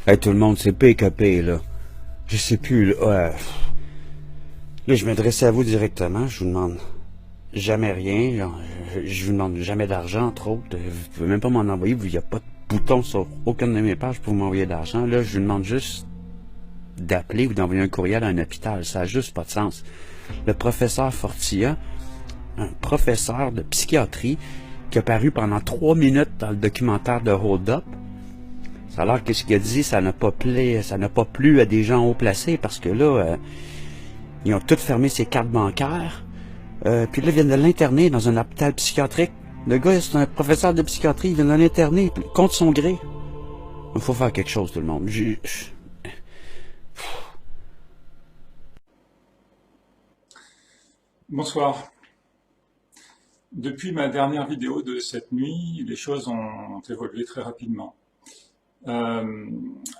Hey, tout le monde, c'est PKP, là. Je sais plus, là. Ouais. Là, je m'adressais à vous directement. Je vous demande jamais rien. Genre, je vous demande jamais d'argent, entre autres. Vous pouvez même pas m'en envoyer. Il n'y a pas de bouton sur aucune de mes pages pour m'envoyer d'argent. Là, je vous demande juste d'appeler ou d'envoyer un courriel à un hôpital. Ça n'a juste pas de sens. Le professeur Fortia, un professeur de psychiatrie qui a paru pendant 3 minutes dans le documentaire de Hold Up. Ça a l'air que ce qu'il a dit, ça n'a pas plu à des gens haut placés parce que là, ils ont tous fermé ses cartes bancaires. Puis là, ils viennent de l'interner dans un hôpital psychiatrique. Le gars, c'est un professeur de psychiatrie, il vient de l'interner contre son gré. Il faut faire quelque chose, tout le monde. Bonsoir. Depuis ma dernière vidéo de cette nuit, les choses ont évolué très rapidement. Euh,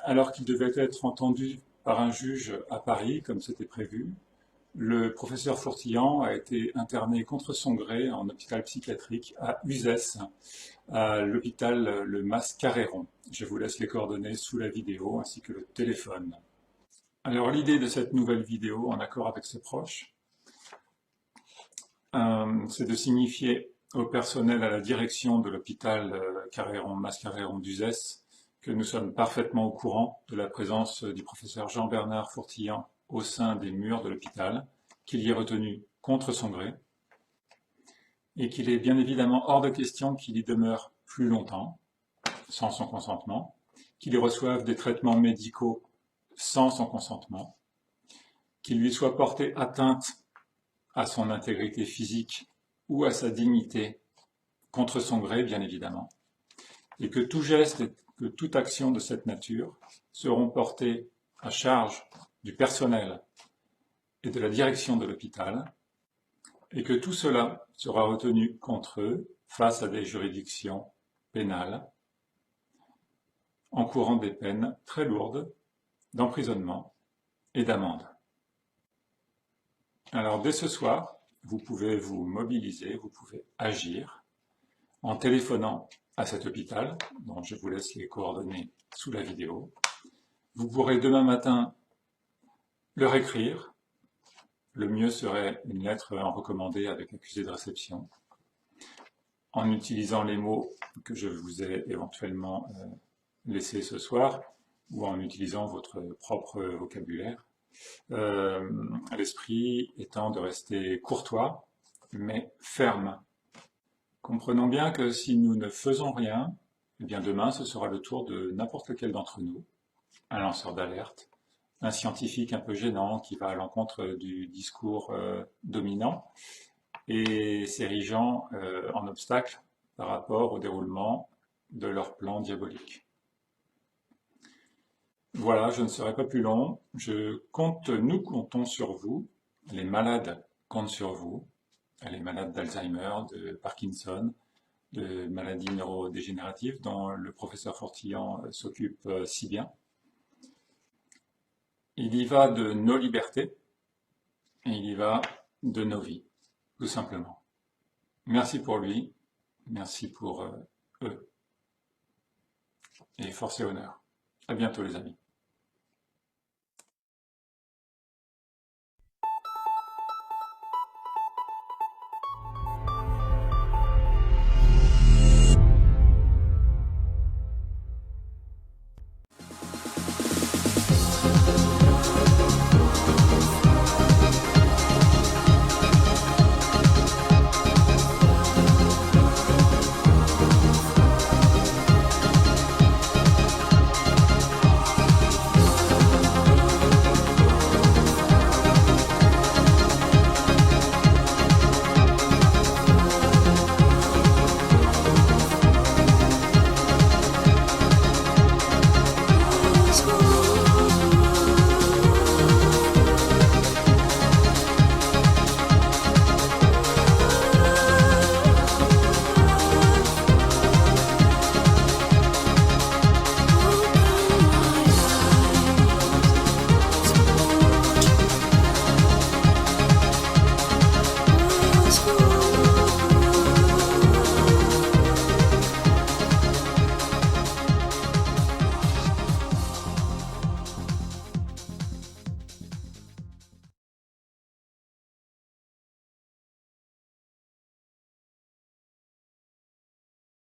alors qu'il devait être entendu par un juge à Paris, comme c'était prévu, le professeur Fourtillan a été interné contre son gré en hôpital psychiatrique à Uzès, à l'hôpital Le Mas-Caréron. Je vous laisse les coordonnées sous la vidéo ainsi que le téléphone. Alors l'idée de cette nouvelle vidéo, en accord avec ses proches, c'est de signifier au personnel à la direction de l'hôpital Mas-Caréron d'Uzès que nous sommes parfaitement au courant de la présence du professeur Jean-Bernard Fourtillan au sein des murs de l'hôpital, qu'il y est retenu contre son gré, et qu'il est bien évidemment hors de question qu'il y demeure plus longtemps, sans son consentement, qu'il y reçoive des traitements médicaux sans son consentement, qu'il lui soit porté atteinte à son intégrité physique ou à sa dignité, contre son gré bien évidemment, et que tout geste et que toute action de cette nature seront portés à charge du personnel et de la direction de l'hôpital, et que tout cela sera retenu contre eux face à des juridictions pénales, encourant des peines très lourdes d'emprisonnement et d'amende. Alors dès ce soir, vous pouvez vous mobiliser, vous pouvez agir en téléphonant à cet hôpital, dont je vous laisse les coordonnées sous la vidéo. Vous pourrez demain matin leur écrire. Le mieux serait une lettre en recommandé avec accusé de réception, en utilisant les mots que je vous ai éventuellement laissés ce soir, ou en utilisant votre propre vocabulaire. L'esprit étant de rester courtois, mais ferme. Comprenons bien que si nous ne faisons rien, eh bien demain ce sera le tour de n'importe lequel d'entre nous, un lanceur d'alerte, un scientifique un peu gênant qui va à l'encontre du discours dominant et s'érigeant en obstacle par rapport au déroulement de leur plan diabolique. Voilà, je ne serai pas plus long. Nous comptons sur vous, les malades comptent sur vous, les malades d'Alzheimer, de Parkinson, de maladies neurodégénératives dont le professeur Fourtillan s'occupe si bien. Il y va de nos libertés et il y va de nos vies, tout simplement. Merci pour lui, merci pour eux, et force et honneur. À bientôt les amis.